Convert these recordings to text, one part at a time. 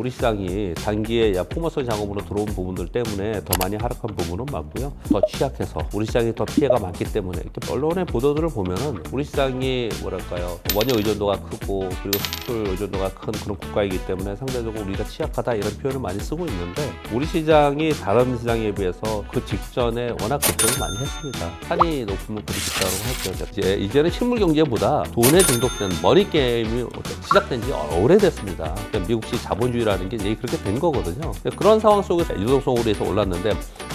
우리 시장이 단기에 포머성 작업으로 들어온 부분들 때문에 더 많이 하락한 부분은 맞고요. 더 취약해서 우리 시장이 더 피해가 많기 때문에 이렇게 언론의 보도들을 보면은 우리 시장이 뭐랄까요, 원유 의존도가 크고 그리고 수출 의존도가 큰 그런 국가이기 때문에 상대적으로 우리가 취약하다 이런 표현을 많이 쓰고 있는데, 우리 시장이 다른 시장에 비해서 그 직전에 워낙 급등을 많이 했습니다. 산이 높으면 그리 깊다고 하죠. 이제는 실물 경제보다 돈에 중독된 머니 게임이 시작된 지 오래됐습니다. 그러니까 미국식 자본주의라는 게 이제 그렇게 된 거거든요. 그런 상황 속에서 유동성으로 해서 올랐는데,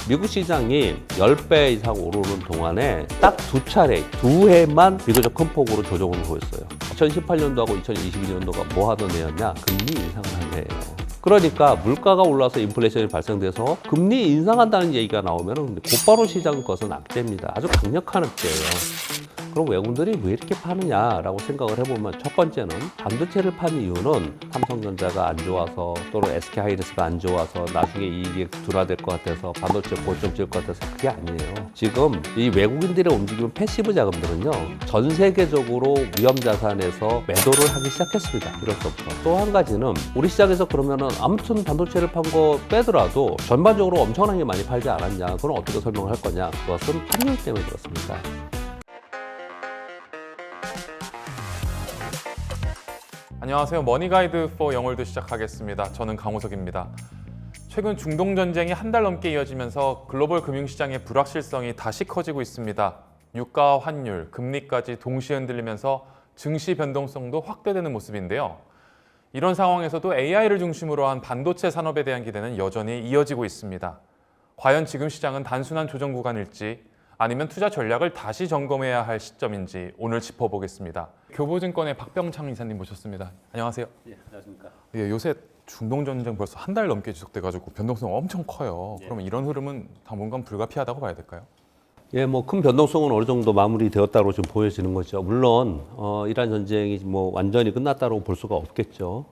미국 시장이 10배 이상 오르는 동안에 딱 두 해만 비교적 큰 폭으로 조정을 보였어요. 2018년도하고 2022년도가 뭐 하던 해였냐? 금리 인상을 한 해예요. 그러니까 물가가 올라서 인플레이션이 발생돼서 금리 인상한다는 얘기가 나오면 곧바로 시장 것은 악재입니다. 아주 강력한 악재예요. 그럼 외국인들이 왜 이렇게 파느냐라고 생각을 해보면, 첫 번째는 반도체를 파는 이유는 삼성전자가 안 좋아서 또는 SK하이닉스가 안 좋아서 나중에 이익이 둔화될 것 같아서 반도체 고점 찔 것 같아서 그게 아니에요. 지금 이 외국인들의 움직이는 패시브 자금들은요, 전 세계적으로 위험자산에서 매도를 하기 시작했습니다. 1월부터. 또 한 가지는 우리 시장에서 그러면은 아무튼 반도체를 판 거 빼더라도 전반적으로 엄청나게 많이 팔지 않았냐? 그건 어떻게 설명을 할 거냐? 그것은 환율 때문에 그렇습니다. 안녕하세요. 머니가이드 4 영월도 시작하겠습니다. 저는 강호석입니다. 최근 중동 전쟁이 한 달 넘게 이어지면서 글로벌 금융시장의 불확실성이 다시 커지고 있습니다. 유가와 환율, 금리까지 동시에 흔들리면서 증시 변동성도 확대되는 모습인데요. 이런 상황에서도 AI를 중심으로 한 반도체 산업에 대한 기대는 여전히 이어지고 있습니다. 과연 지금 시장은 단순한 조정 구간일지, 아니면 투자 전략을 다시 점검해야 할 시점인지 오늘 짚어보겠습니다. 교보증권의 박병창 이사님 모셨습니다. 안녕하세요. 예, 안녕하십니까. 예, 요새 중동 전쟁 벌써 한 달 넘게 지속돼가지고 변동성 엄청 커요. 그러면 이런 흐름은 당분간 불가피하다고 봐야 될까요? 예, 뭐 큰 변동성은 어느 정도 마무리되었다고 좀 보여지는 거죠. 물론 이란 전쟁이 뭐 완전히 끝났다고 볼 수가 없겠죠.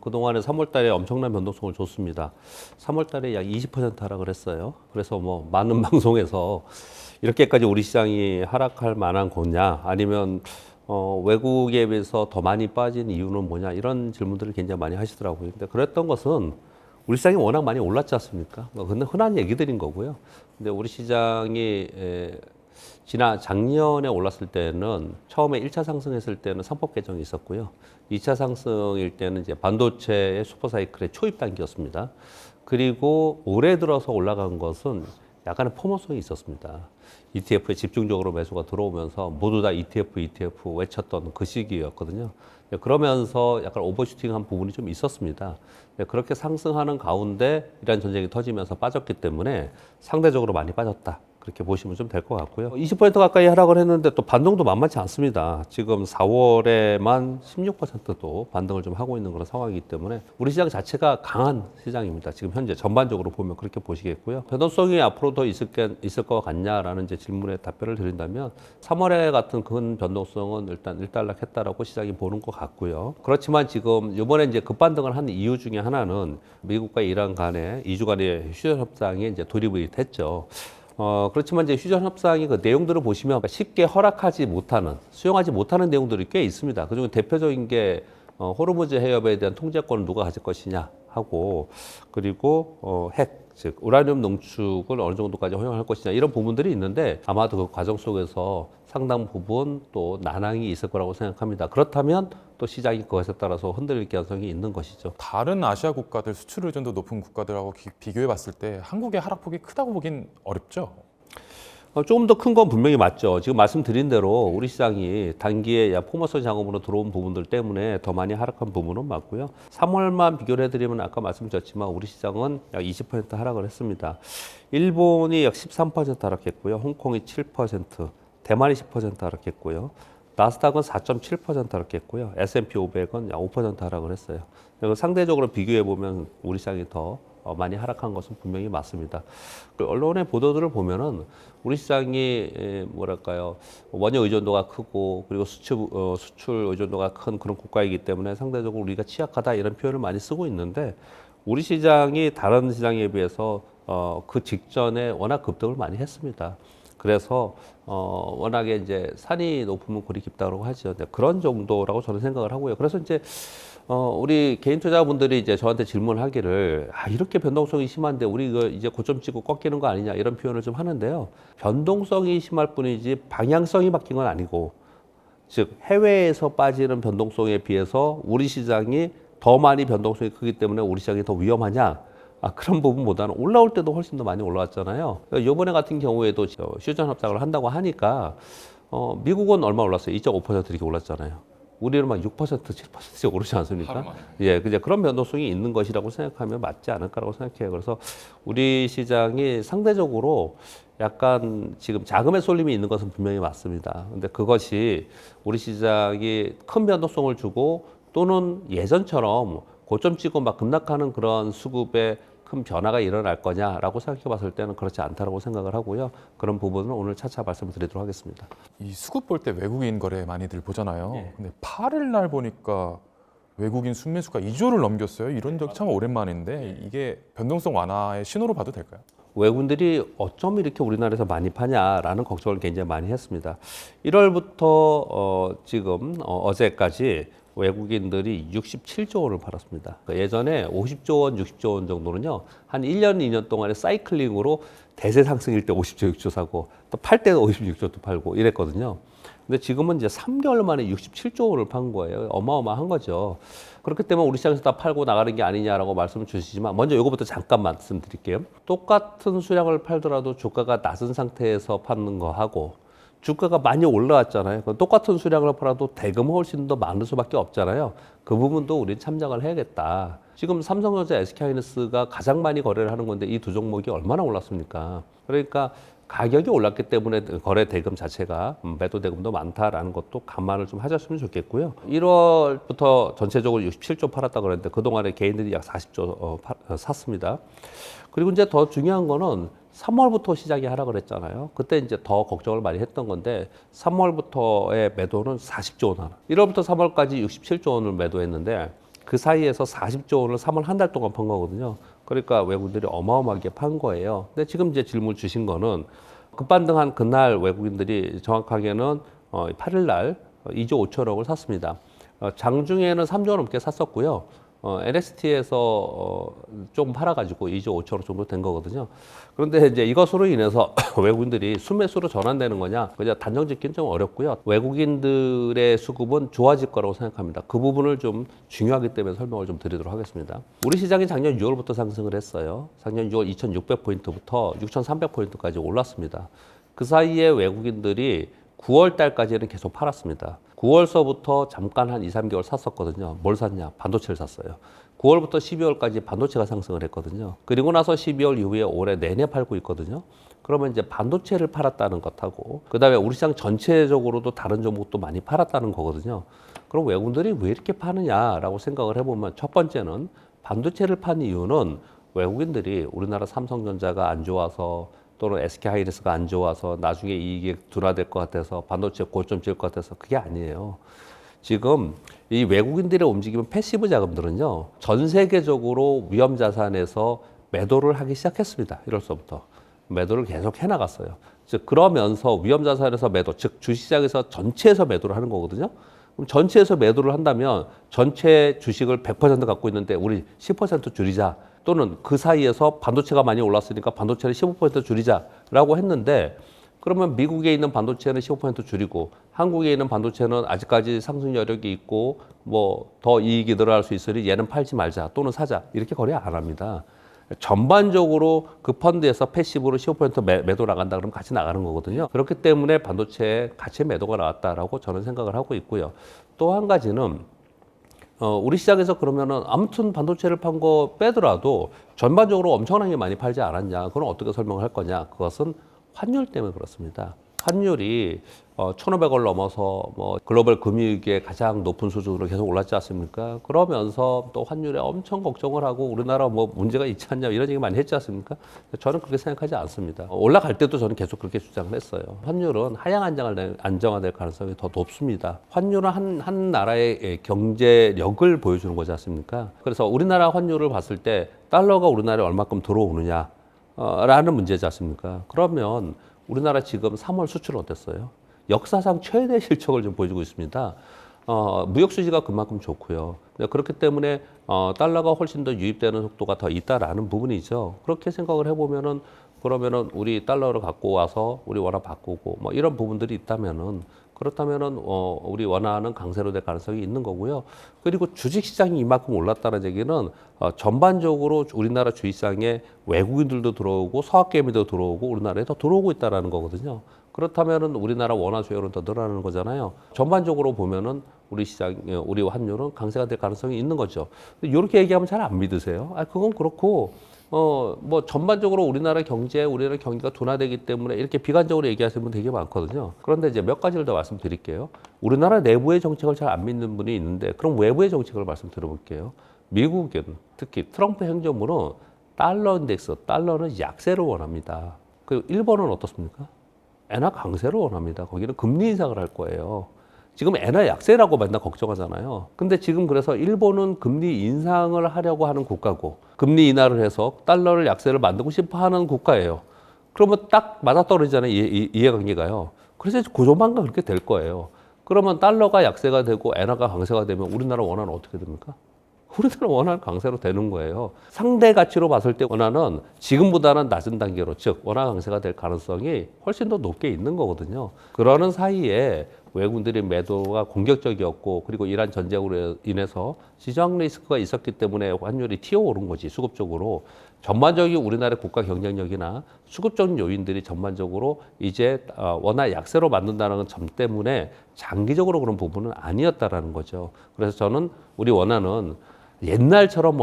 그동안에 3월달에 엄청난 변동성을 줬습니다. 3월달에 약 20% 하락을 했어요. 그래서 뭐 많은 방송에서 이렇게까지 우리 시장이 하락할 만한 거냐, 아니면 외국에 비해서 더 많이 빠진 이유는 뭐냐, 이런 질문들을 굉장히 많이 하시더라고요. 근데 그랬던 것은 우리 시장이 워낙 많이 올랐지 않습니까? 그건 흔한 얘기들인 거고요. 근데 우리 시장이 작년에 올랐을 때는 처음에 1차 상승했을 때는 상법 개정이 있었고요. 2차 상승일 때는 이제 반도체의 슈퍼사이클의 초입 단계였습니다. 그리고 올해 들어서 올라간 것은 약간의 포모성이 있었습니다. ETF에 집중적으로 매수가 들어오면서 모두 다 ETF 외쳤던 그 시기였거든요. 그러면서 약간 오버슈팅한 부분이 좀 있었습니다. 그렇게 상승하는 가운데 이란 전쟁이 터지면서 빠졌기 때문에 상대적으로 많이 빠졌다, 그렇게 보시면 좀 될 것 같고요. 20% 가까이 하락을 했는데 또 반등도 만만치 않습니다. 지금 4월에만 16%도 반등을 좀 하고 있는 그런 상황이기 때문에 우리 시장 자체가 강한 시장입니다. 지금 현재 전반적으로 보면 그렇게 보시겠고요. 변동성이 앞으로 더 있을 것 같냐라는 이제 질문에 답변을 드린다면, 3월에 같은 큰 변동성은 일단 일단락했다라고 시장이 보는 것 같고요. 그렇지만 지금 이번에 이제 급반등을 한 이유 중에 하나는 미국과 이란 간의 2주간의 휴전 협상이 이제 돌입이 됐죠. 그렇지만 이제 휴전 협상이 그 내용들을 보시면 쉽게 수용하지 못하는 내용들이 꽤 있습니다. 그중에 대표적인 게 호르무즈 해협에 대한 통제권을 누가 가질 것이냐 하고, 그리고 즉 우라늄 농축을 어느 정도까지 허용할 것이냐, 이런 부분들이 있는데 아마도 그 과정 속에서 상당 부분 또 난항이 있을 거라고 생각합니다. 그렇다면 또 시장이 그것에 따라서 흔들릴 가능성이 있는 것이죠. 다른 아시아 국가들, 수출 의존도 높은 국가들하고 비교해 봤을 때 한국의 하락폭이 크다고 보긴 어렵죠? 조금 더 큰 건 분명히 맞죠. 지금 말씀드린 대로 우리 시장이 단기에 포머성 작업으로 들어온 부분들 때문에 더 많이 하락한 부분은 맞고요. 3월만 비교를 해드리면 아까 말씀드렸지만 우리 시장은 약 20% 하락을 했습니다. 일본이 약 13% 하락했고요. 홍콩이 7%, 대만이 10% 하락했고요. 나스닥은 4.7% 하락했고요. S&P 500은 약 5% 하락을 했어요. 상대적으로 비교해보면 우리 시장이 더 많이 하락한 것은 분명히 맞습니다. 언론의 보도들을 보면은 우리 시장이 원유 의존도가 크고 그리고 수출 의존도가 큰 그런 국가이기 때문에 상대적으로 우리가 취약하다, 이런 표현을 많이 쓰고 있는데, 우리 시장이 다른 시장에 비해서 그 직전에 워낙 급등을 많이 했습니다. 그래서 워낙에 이제 산이 높으면 골이 깊다고 하죠. 그런 정도라고 저는 생각을 하고요. 그래서 이제 우리 개인 투자분들이 이제 저한테 질문하기를 이렇게 변동성이 심한데 우리 이거 이제 고점 찍고 꺾이는 거 아니냐 이런 표현을 좀 하는데요. 변동성이 심할 뿐이지 방향성이 바뀐 건 아니고 즉 해외에서 빠지는 변동성에 비해서 우리 시장이 더 많이 변동성이 크기 때문에 우리 시장이 더 위험하냐? 그런 부분보다는 올라올 때도 훨씬 더 많이 올라왔잖아요. 이번에 같은 경우에도 퓨전 합작을 한다고 하니까 미국은 얼마 올랐어요? 2.5% 이렇게 올랐잖아요. 우리는 막 6%, 7%씩 오르지 않습니까? 예, 그냥 그런 변동성이 있는 것이라고 생각하면 맞지 않을까라고 생각해요. 그래서 우리 시장이 상대적으로 약간 지금 자금의 쏠림이 있는 것은 분명히 맞습니다. 근데 그것이 우리 시장이 큰 변동성을 주고 또는 예전처럼 고점 찍고 막 급락하는 그런 수급의 큰 변화가 일어날 거냐라고 생각해 봤을 때는 그렇지 않다라고 생각을 하고요. 그런 부분은 오늘 차차 말씀을 드리도록 하겠습니다. 이 수급 볼 때 외국인 거래 많이들 보잖아요. 예. 근데 8일 날 보니까 외국인 순매수가 2조를 넘겼어요. 이런 적 참 오랜만인데 이게 변동성 완화의 신호로 봐도 될까요? 외국인들이 어쩜 이렇게 우리나라에서 많이 파냐라는 걱정을 굉장히 많이 했습니다. 1월부터 지금 어제까지 외국인들이 67조 원을 팔았습니다. 예전에 50조 원, 60조 원 정도는요, 한 1년, 2년 동안의 사이클링으로 대세 상승일 때 50조, 60조 사고, 또 팔 때도 56조도 팔고 이랬거든요. 근데 지금은 이제 3개월 만에 67조 원을 판 거예요. 어마어마한 거죠. 그렇기 때문에 우리 시장에서 다 팔고 나가는 게 아니냐라고 말씀을 주시지만, 먼저 이거부터 잠깐 말씀드릴게요. 똑같은 수량을 팔더라도 주가가 낮은 상태에서 파는 거 하고, 주가가 많이 올라왔잖아요. 똑같은 수량을 팔아도 대금은 훨씬 더 많을 수밖에 없잖아요. 그 부분도 우리는 참작을 해야겠다. 지금 삼성전자, SK하이닉스가 가장 많이 거래를 하는 건데 이 두 종목이 얼마나 올랐습니까? 그러니까 가격이 올랐기 때문에 거래 대금 자체가 매도 대금도 많다라는 것도 감안을 좀 하셨으면 좋겠고요. 1월부터 전체적으로 67조 팔았다 그랬는데 그동안에 개인들이 약 40조 샀습니다. 그리고 이제 더 중요한 거는 3월부터 시작이 하라 그랬잖아요. 그때 이제 더 걱정을 많이 했던 건데 3월부터의 매도는 40조 원. 1월부터 3월까지 67조 원을 매도했는데 그 사이에서 40조 원을 3월 한 달 동안 판 거거든요. 그러니까 외국인들이 어마어마하게 판 거예요. 근데 지금 이제 질문 주신 거는 급반등한 그날 외국인들이 정확하게는 8일 날 2조 5천억을 샀습니다. 장중에는 3조 넘게 샀었고요. NXT에서 조금 팔아가지고 2조 5천억 정도 된 거거든요. 그런데 이제 이것으로 인해서 외국인들이 순매수로 전환되는 거냐, 그냥 단정 짓기는 좀 어렵고요. 외국인들의 수급은 좋아질 거라고 생각합니다. 그 부분을 좀 중요하기 때문에 설명을 좀 드리도록 하겠습니다. 우리 시장이 작년 6월부터 상승을 했어요. 작년 6월 2,600포인트부터 6,300포인트까지 올랐습니다. 그 사이에 외국인들이 9월 달까지는 계속 팔았습니다. 9월서부터 잠깐 한 2, 3개월 샀었거든요. 뭘 샀냐? 반도체를 샀어요. 9월부터 12월까지 반도체가 상승을 했거든요. 그리고 나서 12월 이후에 올해 내내 팔고 있거든요. 그러면 이제 반도체를 팔았다는 것하고 그다음에 우리 시장 전체적으로도 다른 종목도 많이 팔았다는 거거든요. 그럼 외국인들이 왜 이렇게 파느냐라고 생각을 해보면 첫 번째는 반도체를 판 이유는 외국인들이 우리나라 삼성전자가 안 좋아서 또는 SK하이닉스가 안 좋아서 나중에 이익이 둔화될 것 같아서 반도체 고점 찍을 것 같아서 그게 아니에요. 지금 이 외국인들의 움직이는 패시브 자금들은요, 전 세계적으로 위험 자산에서 매도를 하기 시작했습니다. 1월서부터 매도를 계속 해나갔어요. 즉 그러면서 위험 자산에서 매도, 즉 주식시장에서 전체에서 매도를 하는 거거든요. 그럼 전체에서 매도를 한다면 전체 주식을 100% 갖고 있는데 우리 10% 줄이자. 또는 그 사이에서 반도체가 많이 올랐으니까 반도체를 15% 줄이자라고 했는데 그러면 미국에 있는 반도체는 15% 줄이고 한국에 있는 반도체는 아직까지 상승 여력이 있고 뭐 더 이익이 늘어날 수 있으니 얘는 팔지 말자 또는 사자 이렇게 거래 안 합니다. 전반적으로 그 펀드에서 패시브로 15% 매도 나간다 그러면 같이 나가는 거거든요. 그렇기 때문에 반도체 같이 매도가 나왔다라고 저는 생각을 하고 있고요. 또 한 가지는 우리 시장에서 그러면은 아무튼 반도체를 판 거 빼더라도 전반적으로 엄청나게 많이 팔지 않았냐? 그건 어떻게 설명을 할 거냐? 그것은 환율 때문에 그렇습니다. 환율이 1,500을 넘어서 뭐 글로벌 금융위기의 가장 높은 수준으로 계속 올랐지 않습니까? 그러면서 또 환율에 엄청 걱정을 하고 우리나라 뭐 문제가 있지 않냐 이런 얘기 많이 했지 않습니까? 저는 그렇게 생각하지 않습니다. 올라갈 때도 저는 계속 그렇게 주장을 했어요. 환율은 하향 안정화될 가능성이 더 높습니다. 환율은 한 나라의 경제력을 보여주는 거지 않습니까? 그래서 우리나라 환율을 봤을 때 달러가 우리나라에 얼마큼 들어오느냐 라는 문제지 않습니까? 그러면 우리나라 지금 3월 수출 어땠어요? 역사상 최대 실적을 좀 보여주고 있습니다. 무역 수지가 그만큼 좋고요. 그렇기 때문에 달러가 훨씬 더 유입되는 속도가 더 있다라는 부분이죠. 그렇게 생각을 해보면은 그러면은 우리 달러를 갖고 와서 우리 원화 바꾸고 뭐 이런 부분들이 있다면은 그렇다면은 우리 원화는 강세로 될 가능성이 있는 거고요. 그리고 주식 시장이 이만큼 올랐다는 얘기는 전반적으로 우리나라 주식시장에 외국인들도 들어오고 서학개미도 들어오고 우리나라에 더 들어오고 있다라는 거거든요. 그렇다면은 우리나라 원화 수요는 더 늘어나는 거잖아요. 전반적으로 보면은 우리 시장, 우리 환율은 강세가 될 가능성이 있는 거죠. 이렇게 얘기하면 잘 안 믿으세요. 그건 그렇고, 뭐 전반적으로 우리나라 경기가 둔화되기 때문에 이렇게 비관적으로 얘기하시는 분 되게 많거든요. 그런데 이제 몇 가지를 더 말씀드릴게요. 우리나라 내부의 정책을 잘 안 믿는 분이 있는데, 그럼 외부의 정책을 말씀드려볼게요. 미국은 특히 트럼프 행정부는 달러 인덱스, 달러는 약세를 원합니다. 그리고 일본은 어떻습니까? 엔화 강세를 원합니다. 거기는 금리 인상을 할 거예요. 지금 엔화 약세라고 맨날 걱정하잖아요. 근데 지금 그래서 일본은 금리 인상을 하려고 하는 국가고 금리 인하를 해서 달러를 약세를 만들고 싶어 하는 국가예요. 그러면 딱 맞아떨어지잖아요. 이해관계가요. 그래서 조만간 그렇게 될 거예요. 그러면 달러가 약세가 되고 엔화가 강세가 되면 우리나라 원화는 어떻게 됩니까? 우리나라 원화는 강세로 되는 거예요. 상대 가치로 봤을 때 원화는 지금보다는 낮은 단계로, 즉 원화 강세가 될 가능성이 훨씬 더 높게 있는 거거든요. 그러는 사이에 외국인들의 매도가 공격적이었고 그리고 이란 전쟁으로 인해서 시장 리스크가 있었기 때문에 환율이 튀어오른 거지, 수급적으로. 전반적인 우리나라의 국가 경쟁력이나 수급적인 요인들이 전반적으로 이제 원화 약세로 만든다는 점 때문에 장기적으로 그런 부분은 아니었다라는 거죠. 그래서 저는 우리 원화는 옛날처럼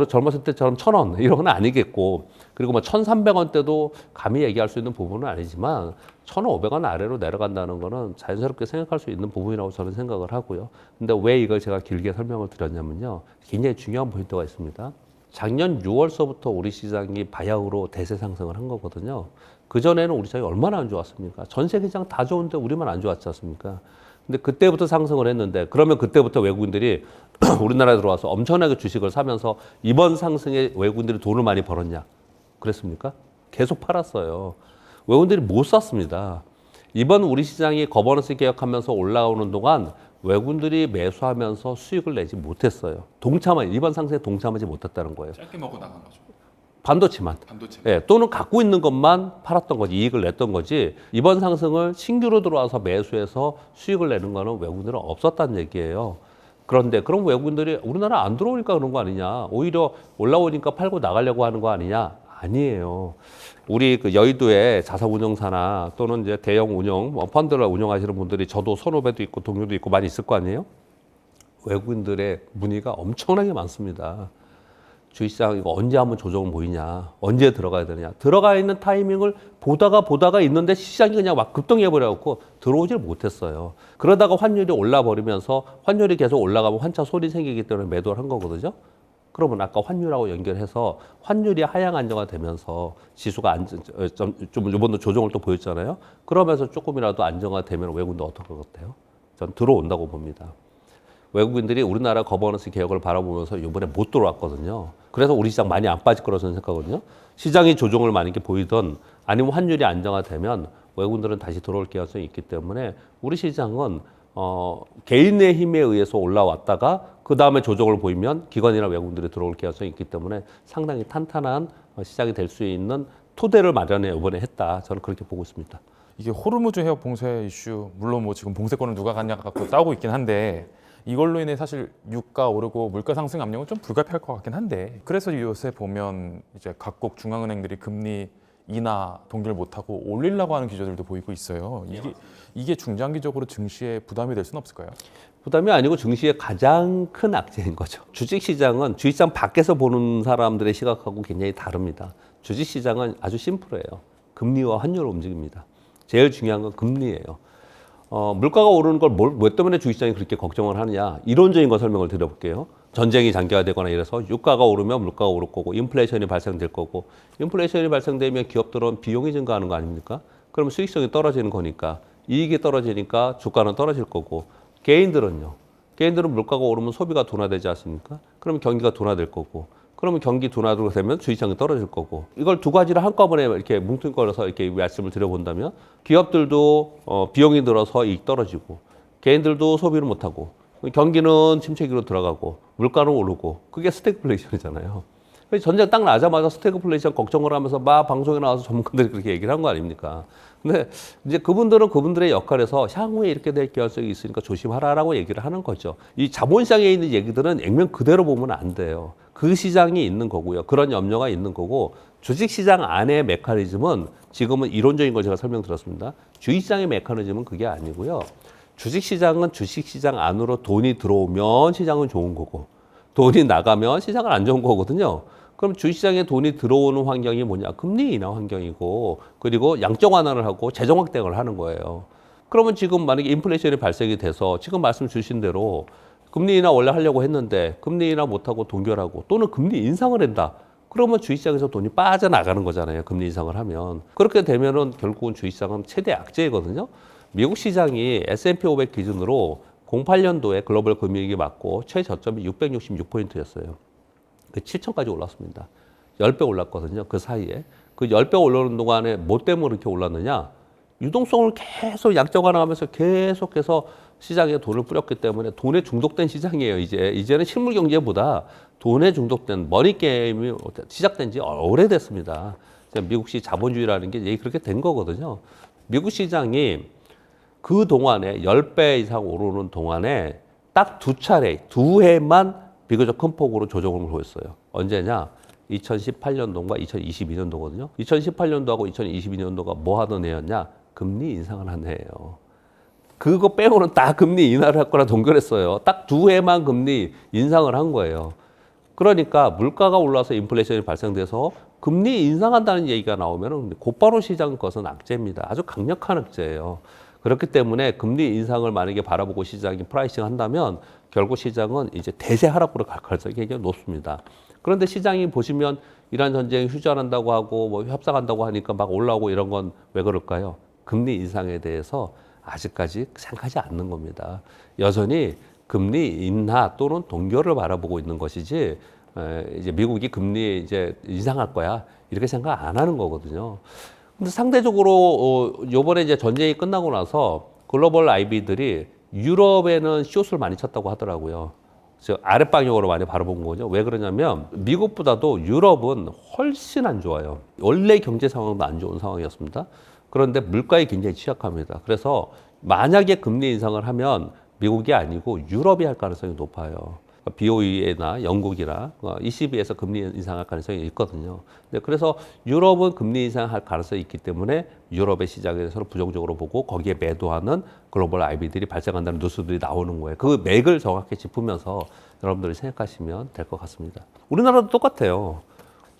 젊었을 때처럼 1,000원 이런 건 아니겠고, 그리고 뭐 1,300원대도 감히 얘기할 수 있는 부분은 아니지만 1,500원 아래로 내려간다는 거는 자연스럽게 생각할 수 있는 부분이라고 저는 생각을 하고요. 근데 왜 이걸 제가 길게 설명을 드렸냐면요. 굉장히 중요한 포인트가 있습니다. 작년 6월서부터 우리 시장이 바야흐로 대세 상승을 한 거거든요. 그전에는 우리 시장이 얼마나 안 좋았습니까? 전 세계 시장 다 좋은데 우리만 안 좋았지 않습니까? 근데 그때부터 상승을 했는데, 그러면 그때부터 외국인들이 우리나라에 들어와서 엄청나게 주식을 사면서 이번 상승에 외국인들이 돈을 많이 벌었냐? 그랬습니까? 계속 팔았어요. 외국인들이 못 샀습니다. 이번 우리 시장이 거버넌스 개혁하면서 올라오는 동안 외국인들이 매수하면서 수익을 내지 못했어요. 이번 상승에 동참하지 못했다는 거예요. 짧게 먹고 나간 거죠. 반도체만. 예, 또는 갖고 있는 것만 팔았던 거지, 이익을 냈던 거지. 이번 상승을 신규로 들어와서 매수해서 수익을 내는 거는 외국인들은 없었다는 얘기예요. 그런데 그럼 외국인들이 우리나라 안 들어오니까 그런 거 아니냐? 오히려 올라오니까 팔고 나가려고 하는 거 아니냐? 아니에요. 우리 그 여의도의 자산운용사나 또는 이제 대형 펀드를 운영하시는 분들이, 저도 선후배도 있고 동료도 있고 많이 있을 거 아니에요? 외국인들의 문의가 엄청나게 많습니다. 주식시장 이거 언제 한번 조정을 보이냐, 언제 들어가야 되느냐. 들어가 있는 타이밍을 보다가 있는데 시장이 그냥 막 급등해버려갖고 들어오질 못했어요. 그러다가 환율이 올라버리면서 환율이 계속 올라가면 환차 손이 생기기 때문에 매도를 한 거거든요. 그러면 아까 환율하고 연결해서 환율이 하향 안정화되면서 지수가 좀 이번도 조정을 또 보였잖아요. 그러면서 조금이라도 안정화되면 외국인도 어떨 것 같아요? 전 들어온다고 봅니다. 외국인들이 우리나라 거버넌스 개혁을 바라보면서 이번에 못 들어왔거든요. 그래서 우리 시장 많이 안 빠질 거라고 저는 생각하거든요. 시장이 조정을 많이 보이던, 아니면 환율이 안정화되면 외국인들은 다시 들어올 가능성이 있기 때문에 우리 시장은 개인의 힘에 의해서 올라왔다가 그 다음에 조정을 보이면 기관이나 외국인들이 들어올 가능성이 있기 때문에 상당히 탄탄한 시장이 될 수 있는 토대를 마련해 이번에 했다. 저는 그렇게 보고 있습니다. 이게 호르무즈 해협 봉쇄 이슈, 물론 뭐 지금 봉쇄권을 누가 갖냐 갖고 싸우고 있긴 한데, 이걸로 인해 사실 유가 오르고 물가 상승 압력은 좀 불가피할 것 같긴 한데, 그래서 요새 보면 이제 각국 중앙은행들이 금리 인하 동결 못하고 올리려고 하는 기조들도 보이고 있어요. 이게 중장기적으로 증시에 부담이 될 수는 없을까요? 부담이 아니고 증시의 가장 큰 악재인 거죠. 주식시장은 주식시장 밖에서 보는 사람들의 시각하고 굉장히 다릅니다. 주식시장은 아주 심플해요. 금리와 환율을 움직입니다. 제일 중요한 건 금리예요. 물가가 오르는 걸 뭐 때문에 주식시장이 그렇게 걱정을 하느냐, 이론적인 거 설명을 드려볼게요. 전쟁이 장기화되거나 이래서 유가가 오르면 물가가 오를 거고 인플레이션이 발생될 거고, 인플레이션이 발생되면 기업들은 비용이 증가하는 거 아닙니까? 그러면 수익성이 떨어지는 거니까, 이익이 떨어지니까 주가는 떨어질 거고, 개인들은 물가가 오르면 소비가 둔화되지 않습니까? 그러면 경기가 둔화될 거고, 그러면 경기 둔화가 되면 주식시장이 떨어질 거고, 이걸 두 가지를 한꺼번에 이렇게 뭉뚱거려서 이렇게 말씀을 드려본다면, 기업들도 비용이 들어서 이익 떨어지고, 개인들도 소비를 못하고, 경기는 침체기로 들어가고 물가는 오르고 그게 스태그플레이션이잖아요. 전쟁 딱 나자마자 스태그플레이션 걱정을 하면서 막 방송에 나와서 전문가들이 그렇게 얘기를 한 거 아닙니까? 근데 이제 그분들은 그분들의 역할에서 향후에 이렇게 될 개연성이 있으니까 조심하라라고 얘기를 하는 거죠. 이 자본시장에 있는 얘기들은 액면 그대로 보면 안 돼요. 그 시장이 있는 거고요. 그런 염려가 있는 거고 주식시장 안의 메커니즘은 지금은 이론적인 걸 제가 설명드렸습니다. 주식시장의 메커니즘은 그게 아니고요. 주식시장은 주식시장 안으로 돈이 들어오면 시장은 좋은 거고 돈이 나가면 시장은 안 좋은 거거든요. 그럼 주식시장에 돈이 들어오는 환경이 뭐냐? 금리 인하 환경이고 그리고 양적 완화를 하고 재정 확대를 하는 거예요. 그러면 지금 만약에 인플레이션이 발생이 돼서 지금 말씀 주신 대로 금리 인하 원래 하려고 했는데 금리 인하 못하고 동결하고 또는 금리 인상을 한다. 그러면 주식시장에서 돈이 빠져나가는 거잖아요. 금리 인상을 하면. 그렇게 되면은 결국은 주식시장은 최대 악재이거든요. 미국 시장이 S&P 500 기준으로 08년도에 글로벌 금융위기 맞고 최저점이 666포인트였어요. 그 7천까지 올랐습니다. 10배 올랐거든요. 그 사이에. 그 10배 올라오는 동안에 뭐 때문에 이렇게 올랐느냐? 유동성을 계속 양적 완화하면서 계속해서 시장에 돈을 뿌렸기 때문에 돈에 중독된 시장이에요. 이제는 실물 경제보다 돈에 중독된 머니 게임이 시작된 지 오래됐습니다. 미국식 자본주의라는 게 그렇게 된 거거든요. 미국 시장이 그 동안에 10배 이상 오르는 동안에 딱 두 해만 비교적 큰 폭으로 조정을 보였어요. 언제냐? 2018년도과 2022년도거든요. 2018년도하고 2022년도가 뭐 하던 해였냐? 금리 인상을 한 해예요. 그거 빼고는 다 금리 인하를 할 거라 동결했어요. 딱 두 해만 금리 인상을 한 거예요. 그러니까 물가가 올라서 인플레이션이 발생돼서 금리 인상한다는 얘기가 나오면 곧바로 시장 것은 악재입니다. 아주 강력한 악재예요. 그렇기 때문에 금리 인상을 만약에 바라보고 시장이 프라이싱 한다면 결국 시장은 이제 대세 하락으로 갈 가능성이 굉장히 높습니다. 그런데 시장이 보시면 이란 전쟁 휴전한다고 하고 뭐 협상한다고 하니까 막 올라오고 이런 건 왜 그럴까요? 금리 인상에 대해서 아직까지 생각하지 않는 겁니다. 여전히 금리 인하 또는 동결을 바라보고 있는 것이지 이제 미국이 금리 이제 인상할 거야 이렇게 생각 안 하는 거거든요. 근데 상대적으로 요번에 이제 전쟁이 끝나고 나서 글로벌 IB들이 유럽에는 숏을 많이 쳤다고 하더라고요. 아랫방향으로 많이 바라본 거죠. 왜 그러냐면 미국보다도 유럽은 훨씬 안 좋아요. 원래 경제 상황도 안 좋은 상황이었습니다. 그런데 물가에 굉장히 취약합니다. 그래서 만약에 금리 인상을 하면 미국이 아니고 유럽이 할 가능성이 높아요. BOE나 영국이나 ECB에서 금리 인상할 가능성이 있거든요. 그래서 유럽은 금리 인상할 가능성이 있기 때문에 유럽의 시장에 대해서 부정적으로 보고 거기에 매도하는 글로벌 IB들이 발생한다는 뉴스들이 나오는 거예요. 그 맥을 정확히 짚으면서 여러분들이 생각하시면 될 것 같습니다. 우리나라도 똑같아요.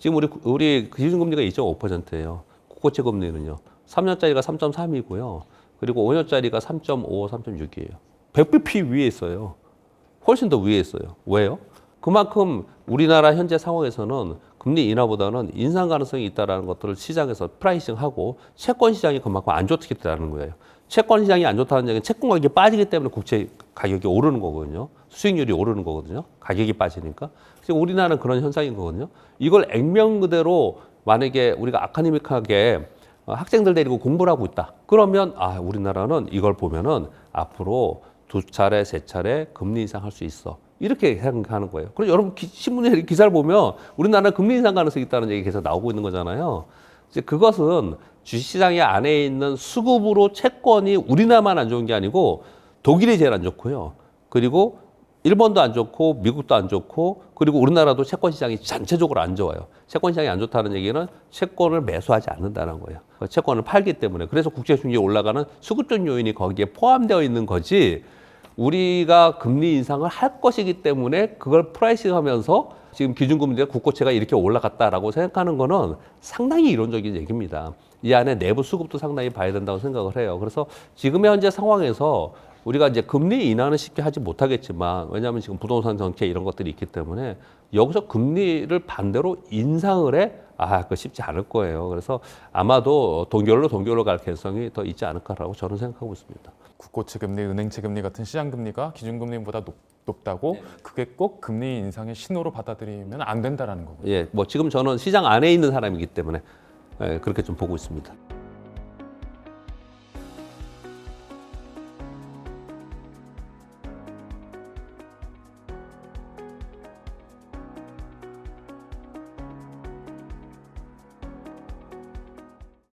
지금 우리 기준금리가 2.5%예요. 국고채 금리는요. 3년짜리가 3.3이고요. 그리고 5년짜리가 3.5, 3.6이에요. 100bp 위에 있어요. 훨씬 더 위에 있어요. 왜요? 그만큼 우리나라 현재 상황에서는 금리 인하보다는 인상 가능성이 있다는 것들을 시장에서 프라이싱하고 채권 시장이 그만큼 안 좋겠다는 거예요. 채권 시장이 안 좋다는 얘기는 채권 가격이 빠지기 때문에 국채 가격이 오르는 거거든요. 수익률이 오르는 거거든요. 가격이 빠지니까. 지금 우리나라는 그런 현상인 거거든요. 이걸 액면 그대로 만약에 우리가 아카데믹하게 학생들 데리고 공부를 하고 있다. 그러면 우리나라는 이걸 보면은 앞으로 2차례, 3차례 금리 인상 할 수 있어. 이렇게 생각하는 거예요. 그럼 여러분 신문에 기사를 보면 우리나라 금리 인상 가능성이 있다는 얘기 계속 나오고 있는 거잖아요. 이제 그것은 주식시장의 안에 있는 수급으로 채권이 우리나라만 안 좋은 게 아니고 독일이 제일 안 좋고요. 그리고 일본도 안 좋고 미국도 안 좋고 그리고 우리나라도 채권 시장이 전체적으로 안 좋아요. 채권 시장이 안 좋다는 얘기는 채권을 매수하지 않는다는 거예요. 채권을 팔기 때문에. 그래서 국제 수익률이 올라가는 수급적 요인이 거기에 포함되어 있는 거지. 우리가 금리 인상을 할 것이기 때문에 그걸 프라이싱하면서 지금 기준금리가 국고채가 이렇게 올라갔다라고 생각하는 거는 상당히 이론적인 얘기입니다. 이 안에 내부 수급도 상당히 봐야 된다고 생각을 해요. 그래서 지금의 현재 상황에서 우리가 이제 금리 인하는 쉽게 하지 못하겠지만 왜냐하면 지금 부동산 정책 이런 것들이 있기 때문에 여기서 금리를 반대로 인상을 해? 그거 쉽지 않을 거예요. 그래서 아마도 동결로 갈 가능성이 더 있지 않을까라고 저는 생각하고 있습니다. 국고채 금리, 은행채 금리 같은 시장 금리가 기준금리보다 높다고 그게 꼭 금리 인상의 신호로 받아들이면 안 된다라는 거고요. 뭐 지금 저는 시장 안에 있는 사람이기 때문에 그렇게 좀 보고 있습니다.